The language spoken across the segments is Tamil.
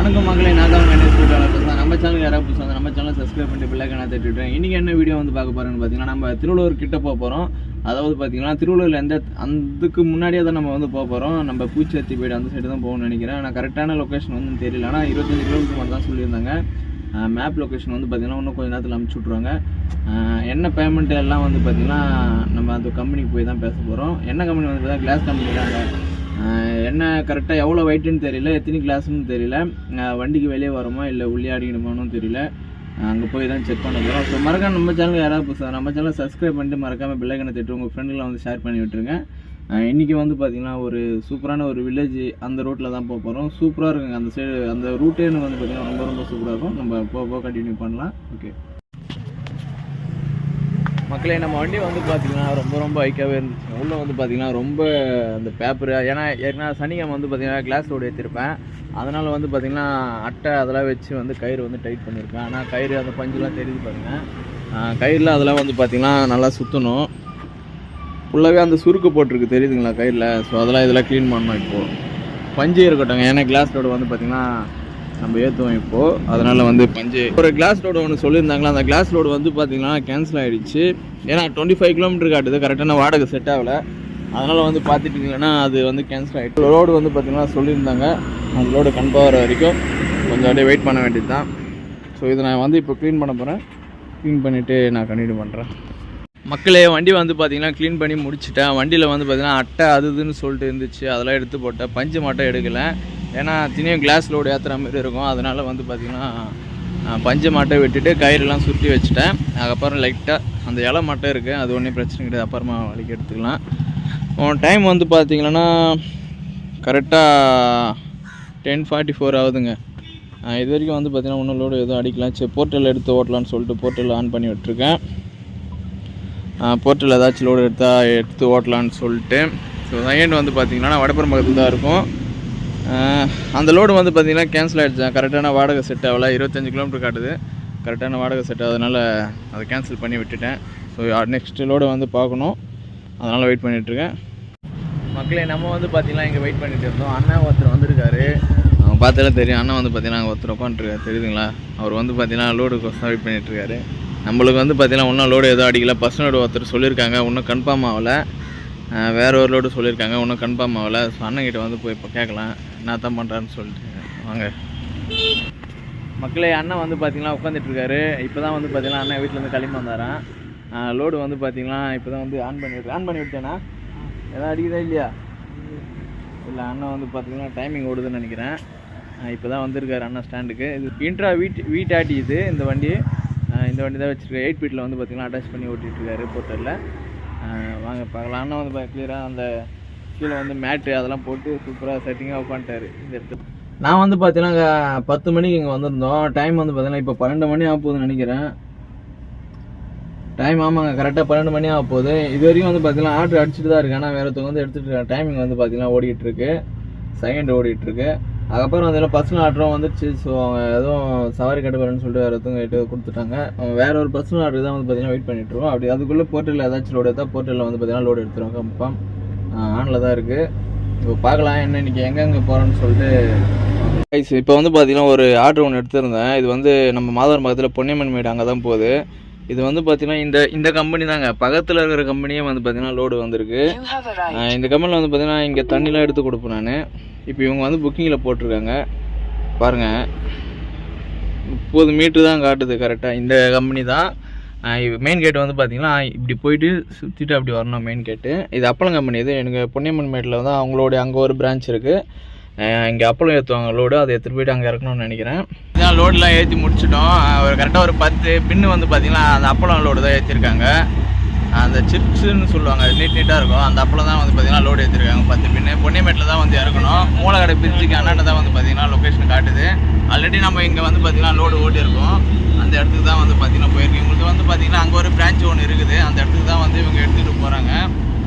வணக்கம் மக்களை, நான் தான் பேசுகிறேன். நம்ம சேனல் யாராவது புதுசாக நம்ம சேனல் சப்ஸ்கிரைப் பண்ணிட்டு பெல் ஐக்கானை தட்டிவிட்டேன். இன்றைக்கி என்ன வீடியோ வந்து பார்க்க போகிறேன்னு பார்த்தீங்கன்னா, நம்ம திருவள்ளூர் கிட்ட போக போகிறோம். அதாவது பார்த்தீங்கன்னா திருவள்ளூரில் அதுக்கு முன்னாடியே தான் நம்ம வந்து போக போகிறோம். நம்ம பூச்சேத்தி போய்ட்டு அந்த சைடு தான் போகணும்னு நினைக்கிறேன். ஆனால் கரெக்டான லொக்கேஷன் வந்து தெரியல. ஆனால் 25 கிலோமீட்டர் மட்டும் தான் சொல்லியிருந்தாங்க. மேப் லொக்கேஷன் வந்து பார்த்திங்கன்னா இன்னும் கொஞ்சம் நேரத்தில் அனுப்பிச்சி விட்ருவாங்க. என்ன பேமெண்ட் எல்லாம் வந்து பார்த்திங்கன்னா நம்ம அந்த கம்பெனிக்கு போய் தான் பேச போகிறோம். என்ன கம்பெனி வந்து பார்த்தா கிளாஸ் கம்பெனி தாங்க. என்ன கரெக்டாக எவ்வளோ வெயிட்டுன்னு தெரியல, எத்தனை கிளாஸ்ன்னு தெரியல, வண்டிக்கு வெளியே வரோமா இல்லை உள்ளே அடிக்கணுமானும் தெரியல. அங்கே போய் தான் செக் பண்ண போகிறோம். ஸோ மறக்காம நம்ம சேனல் யாராவது புதுசாக நம்ம சேனலை சப்ஸ்கிரைப் பண்ணிட்டு மறக்காமல் பெல் ஐக்கானை தட்டி உங்கள் ஃப்ரெண்டுலாம் வந்து ஷேர் பண்ணி விட்டுருங்க. இன்றைக்கி வந்து பார்த்திங்கன்னா ஒரு சூப்பரான ஒரு வில்லேஜ் அந்த ரோட்டில் தான் போக போகிறோம். சூப்பராக இருக்குங்க அந்த சைடு. அந்த ரூட்டேன்னு வந்து பார்த்திங்கன்னா ரொம்ப ரொம்ப சூப்பராக இருக்கும். நம்ம போக கண்டினியூ பண்ணலாம். ஓகே மக்களே, நம்ம வண்டி வந்து பார்த்திங்கன்னா ரொம்ப ஹைக்காகவே இருந்துச்சு. உள்ளே வந்து பார்த்திங்கன்னா ரொம்ப அந்த பேப்பரு, ஏன்னா ஏற்கனவே சனிக்கிழமை வந்து பார்த்திங்கன்னா கிளாஸ் ரோடு ஏற்றிருப்பேன். அதனால் வந்து பார்த்திங்கன்னா அட்டை அதெல்லாம் வச்சு வந்து கயிறு வந்து டைட் பண்ணியிருப்பேன். ஆனால் கயிறு அந்த பஞ்சுலாம் தெரியுது பாருங்கள். கயிறில் அதெல்லாம் வந்து பார்த்திங்கன்னா நல்லா சுற்றணும். ஃபுல்லாகவே அந்த சுருக்கு போட்டிருக்கு தெரியுதுங்களா கயிறில். ஸோ அதெல்லாம் இதெல்லாம் க்ளீன் பண்ணணும். இப்போது பஞ்சு இருக்கட்டும், ஏன்னா கிளாஸ் ரோடு வந்து பார்த்திங்கன்னா நம்ம ஏற்றுவோம் இப்போது. அதனால் வந்து பஞ்சு ஒரு கிளாஸ் ரோடு ஒன்று சொல்லியிருந்தாங்களா, அந்த கிளாஸ் ரோடு வந்து பார்த்திங்கன்னா கேன்சல் ஆகிடுச்சு. ஏன்னா 25 கிலோமீட்டர் காட்டுது, கரெக்டான வாடகை செட் ஆகலை. அதனால் வந்து பார்த்துட்டிங்கன்னா அது வந்து கேன்சல் ஆகிடுச்சு. ரோடு வந்து பார்த்திங்கன்னா சொல்லியிருந்தாங்க, அந்த ரோடு கன்ஃபார்ம் வர வரைக்கும் கொஞ்சம் அப்படியே வெயிட் பண்ண வேண்டியது தான். ஸோ இதை நான் வந்து இப்போ க்ளீன் பண்ண போகிறேன். க்ளீன் பண்ணிவிட்டு நான் கண்டினியூ பண்ணுறேன். மக்களே, வண்டி வந்து பார்த்திங்கன்னா க்ளீன் பண்ணி முடிச்சிட்டேன். வண்டியில் வந்து பார்த்திங்கன்னா அட்டை அதுன்னு சொல்லிட்டு இருந்துச்சு, அதெல்லாம் எடுத்து போட்டேன். பஞ்சு மட்டும் எடுக்கலை, ஏன்னா தினியும் கிளாஸ் லோடு ஏற்றுற மாதிரி இருக்கும். அதனால் வந்து பார்த்திங்கன்னா பஞ்சு மாட்டை விட்டுட்டு கயிறுலாம் சுற்றி வச்சுட்டேன். அதுக்கப்புறம் லைட்டாக அந்த இலை மட்டும் இருக்குது, அது ஒன்றும் பிரச்சனை கிடையாது, அப்புறமா வலிக்கு எடுத்துக்கலாம். டைம் வந்து பார்த்திங்கன்னா கரெக்டாக 10:44 ஆகுதுங்க. இது வரைக்கும் வந்து பார்த்திங்கன்னா ஒன்றும் லோடு எதுவும் அடிக்கலாம். சரி, போர்ட்டல் எடுத்து ஓட்டலான்னு சொல்லிட்டு போர்ட்டல் ஆன் பண்ணி விட்டுருக்கேன். போர்ட்டல் ஏதாச்சும் லோடு எடுத்து ஓட்டலான்னு சொல்லிட்டு. ஸோ செகண்ட் வந்து பார்த்திங்கன்னா வடபெரும்பக்கத்தில் தான் இருக்கும். அந்த லோடு வந்து பார்த்திங்கன்னா கேன்சல் ஆகிடுச்சு. கரெக்டான வாடகை செட் ஆகலை. 25 கிலோமீட்டர் காட்டுது, கரெக்டான வாடகை செட் ஆகுதுனால அதை கேன்சல் பண்ணி விட்டுட்டேன். ஸோ நெக்ஸ்ட் லோடு வந்து பார்க்கணும், அதனால் வெயிட் பண்ணிகிட்ருக்கேன். மக்களே, நம்ம வந்து பார்த்திங்கன்னா இங்கே வெயிட் பண்ணிகிட்டு இருந்தோம். அண்ணா ஒருத்தர் வந்திருக்காரு, அவங்க பார்த்தாலே தெரியும். அண்ணா வந்து பார்த்திங்கன்னா அங்கே ஒருத்தர் உட்காந்துருக்காரு தெரியுதுங்களா. அவர் வந்து பார்த்திங்கன்னா லோடுக்கோசம் வெயிட் பண்ணிகிட்ருக்காரு. நம்மளுக்கு வந்து பார்த்திங்கன்னா இன்னும் லோடு எதுவும் அடிக்கல. பர்சன் லோடு ஒருத்தர் சொல்லியிருக்காங்க, இன்னும் கன்ஃபார்ம் ஆகலை. வேறு ஒரு லோடு சொல்லியிருக்காங்க, இன்னும் கன்ஃபார்ம் ஆகலை. ஸோ அண்ணங்கிட்ட வந்து போய் இப்போ கேட்கலாம் என்ன தான் பண்ணுறான்னு சொல்லிட்டு. வாங்க மக்களே, அண்ணன் வந்து பார்த்திங்கன்னா உட்காந்துட்ருக்காரு. இப்போ தான் வந்து பார்த்திங்கன்னா அண்ணன் வீட்டிலேருந்து கிளம்பி வந்தாரான். லோடு வந்து பார்த்திங்கன்னா இப்போ தான் வந்து ஆன் பண்ணி விட்டேன்னா எதாவது அடிக்குதா இல்லையா? இல்லை, அண்ணன் வந்து பார்த்திங்கன்னா டைமிங் ஓடுதுன்னு நினைக்கிறேன். இப்போ தான் வந்திருக்காரு அண்ணன் ஸ்டாண்டுக்கு. இது இன்ட்ரா வீட்டாட்டி இது இந்த வண்டி தான் வச்சுருக்காரு. 8 ஃபீட்டில் வந்து பார்த்திங்கன்னா அட்டாச் பண்ணி ஓட்டிகிட்ருக்காரு போர்ட்டலில். வாங்க பார்க்கலாம். அண்ணன் வந்து கிளியராக அந்த கீழே வந்து மேட்டு அதெல்லாம் போட்டு சூப்பராக செட்டிங்காக உட்காந்துட்டாரு இந்த இடத்துல. நான் வந்து பார்த்தீங்கன்னா 10 மணிக்கு இங்கே வந்திருந்தோம். டைம் வந்து பார்த்தீங்கன்னா இப்போ 12 மணி ஆக போகுதுன்னு நினைக்கிறேன். டைம் ஆமாங்க, கரெக்டாக 12 மணி ஆக போகுது. இது வரைக்கும் வந்து பார்த்தீங்கன்னா ஆர்டர் அடிச்சுட்டு தான் இருக்குது. ஆனால் வேறு ஒருத்தவங்க வந்து எடுத்துகிட்டு இருக்காங்க. டைமிங் வந்து பார்த்தீங்கன்னா ஓடிட்டுருக்கு, செகண்ட் ஓடிட்டுருக்கு. அதுக்கப்புறம் அதில் பர்சனல் ஆர்டரும் வந்துடுச்சு. ஸோ அவங்க எதுவும் சவாரி கட்டுப்பாருன்னு சொல்லிட்டு வேறு ஒருத்தவங்க எட்டு கொடுத்துட்டாங்க. வேறு ஒரு பர்சனல் ஆர்டர் தான் வந்து பார்த்தீங்கன்னா வெயிட் பண்ணிட்டுருக்கோம். அப்படி அதுக்குள்ளே போர்ட்டலில் ஏதாச்சும் லோடு எடுத்தால் போர்ட்டலில் வந்து பார்த்தீங்கன்னா லோடு எடுத்துருவோம். கன்ஃபார்ம் ஆனில் தான் இருக்குது. இப்போ பார்க்கலாம் என்ன இன்றைக்கி எங்கெங்கே போகிறோன்னு சொல்லிட்டு. இப்போ வந்து பார்த்திங்கன்னா ஒரு ஆர்டர் ஒன்று எடுத்துருந்தேன். இது வந்து நம்ம மாதவரம் பக்கத்தில் பொன்னியம்மன் மேடு அங்கே தான் போகுது. இது வந்து பார்த்திங்கன்னா இந்த கம்பெனி தாங்க, பக்கத்தில் இருக்கிற கம்பெனியே வந்து பார்த்திங்கன்னா லோடு வந்திருக்கு. இந்த கம்பெனியில் வந்து பார்த்திங்கன்னா இங்கே தண்ணிலாம் எடுத்து கொடுப்பேன் நான். இப்போ இவங்க வந்து புக்கிங்கில் போட்டிருக்காங்க பாருங்கள். 30 மீட்ரு தான் காட்டுது கரெக்டாக. இந்த கம்பெனி தான். மெயின் கேட்டு வந்து பார்த்திங்கன்னா இப்படி போயிட்டு சுற்றிட்டு அப்படி வரணும் மெயின் கேட்டு. இது அப்பளம் கம்பெனி. இது எனக்கு பொன்னியம்மன் மேட்டில் வந்து அவங்களோட அங்கே ஒரு பிரான்ச் இருக்குது. இங்கே அப்பளம் ஏற்றுவாங்க லோடு, அதை எடுத்துகிட்டு போய்ட்டு அங்கே இறக்கணும்னு நினைக்கிறேன். இதான் லோடெலாம் ஏற்றி முடிச்சிட்டோம். ஒரு கரெக்டாக ஒரு 10 பின்னு வந்து பார்த்திங்கன்னா அந்த அப்பளம் லோடு தான் ஏற்றிருக்காங்க. அந்த சிப்ஸுன்னு சொல்லுவாங்க, நீட்டாக இருக்கும். அந்த அப்பளம் தான் வந்து பார்த்திங்கன்னா லோடு ஏற்றிருக்காங்க 10 பின்னு. பொன்னியமேட்டில் தான் வந்து இறக்கணும். மூலக்கடை பிரிட்ஜுக்கு அண்ணாண்ட தான் வந்து பார்த்திங்கன்னா லொக்கேஷன் காட்டுது. ஆல்ரெடி நம்ம இங்கே வந்து பார்த்திங்கன்னா லோடு ஓட்டி இருக்கோம். அந்த இடத்துக்கு தான் வந்து பார்த்திங்கன்னா போயிருக்கு. இவங்களுக்கு வந்து பார்த்திங்கன்னா அங்கே ஒரு பிரான்ச் ஒன்று இருக்குது, அந்த இடத்துக்கு தான் வந்து இவங்க எடுத்துகிட்டு போகிறாங்க.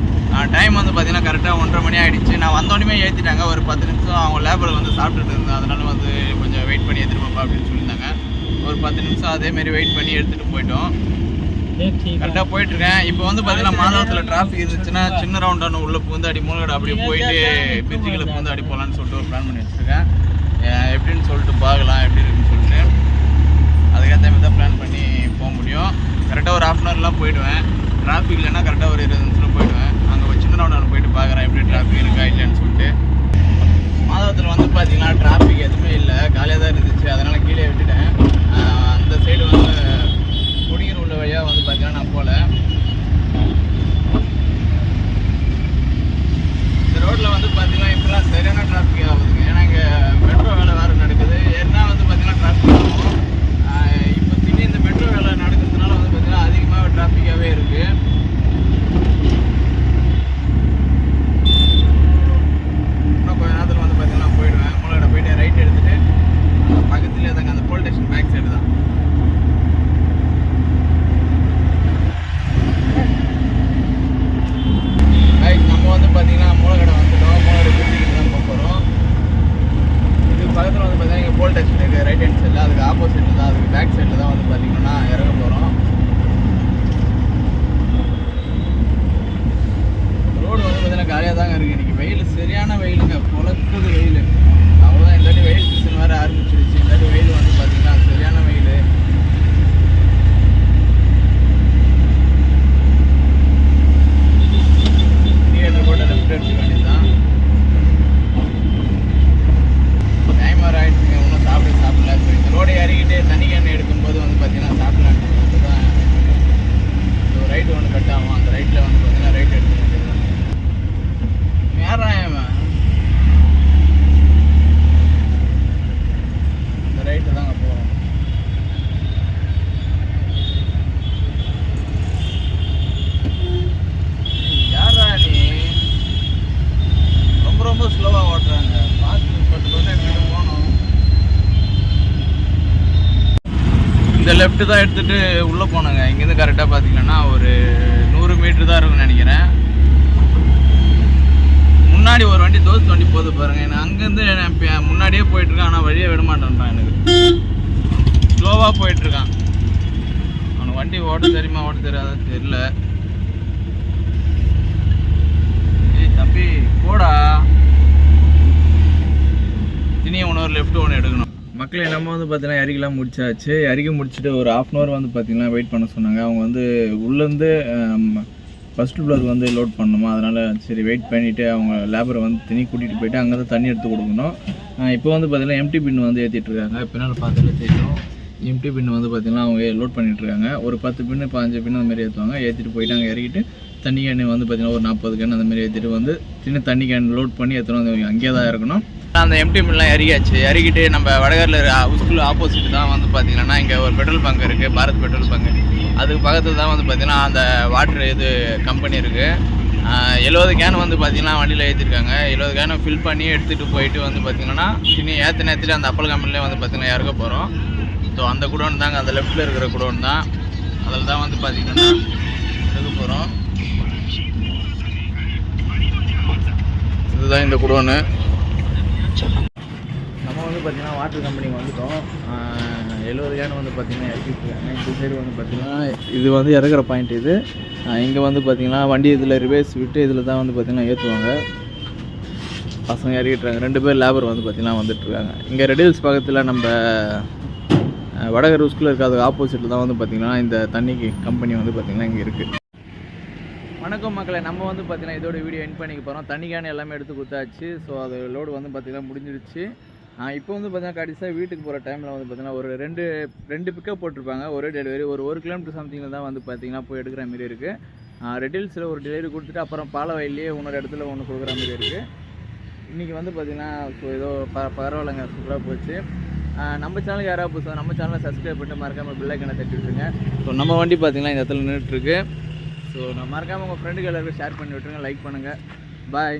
டைம் வந்து பார்த்திங்கன்னா கரெக்டாக 1:30 மணி ஆகிடுச்சு. நான் வந்தோடனே ஏற்றிட்டாங்க. ஒரு 10 நிமிஷம் அவங்க லேபரில் வந்து சாப்பிட்டுட்டு இருந்தேன். அதனால் வந்து கொஞ்சம் வெயிட் பண்ணி எடுத்துகிட்டு போப்பா அப்படின்னு சொல்லியிருந்தாங்க. ஒரு 10 நிமிஷம் அதேமாரி வெயிட் பண்ணி எடுத்துகிட்டு போயிட்டோம். கரெக்டாக போயிட்டுருக்கேன். இப்போ வந்து பார்த்தீங்கன்னா மாதவரத்தில் டிராஃபிக் இருந்துச்சுன்னா சின்ன ரவுண்டான உள்ளே பூந்து அடி மூலக்கடை அப்படியே போயிட்டு பிரிட்ஜுகளை பூந்து அடி போகலான்னு சொல்லிட்டு ஒரு பிளான் பண்ணி வச்சுருக்கேன். எப்படின்னு சொல்லிட்டு பார்க்கலாம். முடியும். கரெக்டாக ஒரு 1/2 hourலாம் போயிடுவேன். டிராஃபிக் இல்லைன்னா கரெக்டாக ஒரு 20 நிமிஷத்தில் போயிடுவேன். அங்கே ஒரு சின்ன ரவுண்டில் போயிட்டு பார்க்குறேன் எப்படி டிராஃபிக் இருக்கா இல்லைன்னு சொல்லிட்டு. மாதவத்தில் வந்து பார்த்தீங்கன்னா டிராஃபிக் எதுவுமே இல்லை, காலியாக தான் இருந்துச்சு. அதனால் கீழே விட்டுட்டேன். அந்த சைடு வந்து குடிநீர் உள்ள வழியாக வந்து பார்த்தீங்கன்னா நான் போகல. இந்த ரோட்டில் வந்து பார்த்தீங்கன்னா இப்போலாம் சரியான டிராஃபிக் ஆகுதுங்க. ஏன்னா இங்கே மெட்ரோ வேலை வேறு நடக்குது. ஏன்னா வந்து பார்த்தீங்கன்னா டிராஃபிக் ஆகும். இப்போ திடீர்னு இந்த மெட்ரோ வேலை நடக்கிறதுனால வந்து பார்த்தீங்கன்னா அதிகமாக டிராஃபிக்காகவே இருக்குது. இன்னும் கொஞ்ச நேரத்தில் வந்து பார்த்தீங்கன்னா போயிடுவேன். மூலக்கடை போயிட்டு ரைட் எடுத்துகிட்டு பக்கத்துலேயே தாங்க அந்த போலீஸ் ஸ்டேஷன் பேக் சைடு தான். நம்ம வந்து பார்த்தீங்கன்னா மூலக்கடை வந்துட்டோம். மூலக்கடை குடிக்கிட்டு தான் போக போகிறோம். இதுக்கு பக்கத்தில் வந்து பார்த்தீங்கன்னா இங்கே போலீஸ் ஸ்டேஷன் இருக்குது ரைட் ஹேண்ட் சைடில். அதுக்கு ஆப்போசிட்டில் தான், அதுக்கு பேக் சைடில் தான் வந்து பார்த்தீங்கன்னா இறங்க போகிறோம். ரோடு வந்து பார்த்தீங்கன்னா காலியாக தாங்க இருக்குது. இன்றைக்கி வெயில் சரியான வெயிலுங்க, பொழக்குது வெயில். அவ்வளோதான். இந்த வாட்டி வெயில் சீசன் வேறு ஆரம்பிச்சிருச்சு. இந்த வாட்டி வெயில் வந்து பார்த்தீங்கன்னா சரியான வெயில். தியேட்டர் போட்டு லெஃப்ட் எடுத்துக்க வேண்டியதுதான். டைம் வேறு ஆகிடுச்சுங்க, இன்னும் சாப்பிடல. ஸோ இந்த ரோடை இறங்கிட்டு தண்ணி கேன் எடுக்கும்போது வந்து பார்த்தீங்கன்னா சாப்பிடலான்ட்டு தான். ஸோ ரைட்டு ஒன்று கட் ஆகும். அந்த ரைட்டில் வந்து பார்த்தீங்கன்னா ரைட் எடுத்துக்க வேண்டியதுதான். யாராயவன் இந்த ரைட்டு தாங்க போகிறோம். யாரா நீ ரொம்ப ஸ்லோவாக ஓட்டுறாங்க. பார்த்து பட்டு போகணும். இந்த லெஃப்ட்டு தான் எடுத்துகிட்டு உள்ளே போனோங்க. இங்கேருந்து கரெக்டாக பார்த்தீங்கன்னா ஒரு 100 மீட்ரு தான் இருக்கும்னு நினைக்கிறேன். முன்னாடி ஒரு வண்டி தோஸ்து வண்டி போகுது பாருங்க. நான் அங்கேருந்து முன்னாடியே போயிட்டுருக்கேன். ஆனால் வழியே விட மாட்டேன்றான். எனக்கு ஸ்லோவாக போயிட்டுருக்கான். அவனுக்கு வண்டி ஓட்ட தெரியுமா ஓட்ட தெரியாதா தெரியல. ஏய் தம்பி போடா. இனியும் இன்னொரு லெஃப்ட் ஒன்று எடுக்கணும். மக்களே நம்ம வந்து பார்த்தீங்கன்னா இறக்கிலாம் முடிச்சாச்சு. இறக்கி முடிச்சுட்டு ஒரு 1/2 hour வந்து பார்த்தீங்கன்னா வெயிட் பண்ண சொன்னாங்க. அவங்க வந்து உள்ளேருந்து ஃபஸ்ட்டு ஃப்ளோருக்கு வந்து லோட் பண்ணணுமா. அதனால் சரி வெயிட் பண்ணிவிட்டு அவங்க லேபரை வந்து தண்ணி கூட்டிகிட்டு போயிட்டு அங்கே தான் தண்ணி எடுத்து கொடுக்கணும். இப்போ வந்து பார்த்தீங்கன்னா எம்டி பின் வந்து ஏற்றிட்டுருக்காங்க. பின்னால் பார்த்தாலே தெரியும். எம்டி பின் வந்து பார்த்தீங்கன்னா அவங்க லோட் பண்ணிகிட்ருக்காங்க. ஒரு 10 பின்னு 15 பின்னு அந்த மாதிரி ஏற்றுவாங்க. ஏற்றிட்டு போயிட்டு அங்கே இறக்கிட்டு தண்ணி கேன் வந்து பார்த்தீங்கன்னா ஒரு 40 கேன் அந்த மாதிரி ஏற்றிட்டு வந்து சின்ன தண்ணி கேன் லோட் பண்ணி எடுத்துகிட்டு வந்து அங்கேயே தான் இருக்கணும். அந்த எம்டி பின்லாம் இறக்கியாச்சு. இறக்கிட்டு நம்ம வடகரில் ஸ்கூல் ஆப்போசிட் தான் வந்து பார்த்தீங்கன்னா இங்கே ஒரு பெட்ரோல் பங்க் இருக்குது, பாரத் பெட்ரோல் பங்க். அதுக்கு பக்கத்தில் தான் வந்து பார்த்தீங்கன்னா அந்த வாட்ரு இது கம்பெனி இருக்குது. 70 கேன் வந்து பார்த்தீங்கன்னா வண்டியில் ஏற்றிருக்காங்க. 70 கேனை ஃபில் பண்ணி எடுத்துகிட்டு போயிட்டு வந்து பார்த்தீங்கன்னா சின்ன ஏற்றிட்டு அந்த அப்பல் கம்பெனிலே வந்து பார்த்தீங்கன்னா இறக்க போகிறோம். ஸோ அந்த குடோன் தாங்க, அந்த லெஃப்ட்டில் இருக்கிற குடோன் தான். அதில் தான் வந்து பார்த்தீங்கன்னா எடுக்க போகிறோம். இதுதான் இந்த குடோனு. நம்ம வந்து பார்த்திங்கன்னா வாட்டர் கம்பெனிக்கு வந்துட்டோம். 70 கேன் வந்து பார்த்திங்கன்னா இறக்கிட்டுருக்காங்க. இந்த சைடு வந்து பார்த்திங்கன்னா இது வந்து இறக்குற பாயிண்ட். இது இங்கே வந்து பார்த்திங்கன்னா வண்டி இதில் ரிவேர்ஸ் விட்டு இதில் தான் வந்து பார்த்திங்கன்னா ஏற்றுவாங்க. பசங்க இறக்கிட்டுருக்காங்க. 2 பேர் லேபர் வந்து பார்த்திங்கன்னா வந்துட்டுருக்காங்க. இங்கே ரெடில்ஸ் பக்கத்தில் நம்ம வடகர் ஸ்கூலில் இருக்கிறதுக்கு ஆப்போசிட்டில் தான் வந்து பார்த்திங்கன்னா இந்த தண்ணிக்கு கம்பெனி வந்து பார்த்திங்கன்னா இங்கே இருக்குது. வணக்கம் மக்களை, நம்ம வந்து பார்த்திங்கன்னா இதோட வீடியோ எண்ட் பண்ணிக்க போகிறோம். தண்ணி கேன் எல்லாமே எடுத்து கொடுத்தாச்சு. ஸோ அது லோடு வந்து பார்த்திங்கன்னா முடிஞ்சிடுச்சு. இப்போ வந்து பார்த்தீங்கன்னா கடைசியாக வீட்டுக்கு போகிற டைமில் வந்து பார்த்திங்கன்னா ஒரு ரெண்டு பிக்கப் போட்டிருப்பாங்க. ஒரே டெலிவரி ஒரு 1 கிலோமீட்டர் சம்திங்கில் தான் வந்து பார்த்திங்கன்னா போய் எடுக்கிற மாரி இருக்குது. ரெட்டில்ஸில் ஒரு டெலிவரி கொடுத்துட்டு அப்புறம் பாலவயல்லையே இன்னொரு இடத்துல ஒன்று கொடுக்குற மாதிரி இருக்குது. இன்றைக்கி வந்து பார்த்திங்கன்னா ஸோ ஏதோ பரவாயில்லைங்க, சூப்பராக போச்சு. நம்ம சேனலுக்கு யாராவது புதுசாக நம்ம சேனலை சப்ஸ்கிரைப் பண்ணிட்டு மறக்காமல் பெல் ஐக்கனை தட்டி விட்டுருங்க. ஸோ நம்ம வண்டி பார்த்திங்கன்னா இந்த இடத்துல நின்றுட்டுருக்கு. ஸோ நான் மறக்காமல் உங்கள் ஃப்ரெண்டுக்கு எல்லாருக்கும் ஷேர் பண்ணி விட்டுருங்க, லைக் பண்ணுங்கள். பாய்.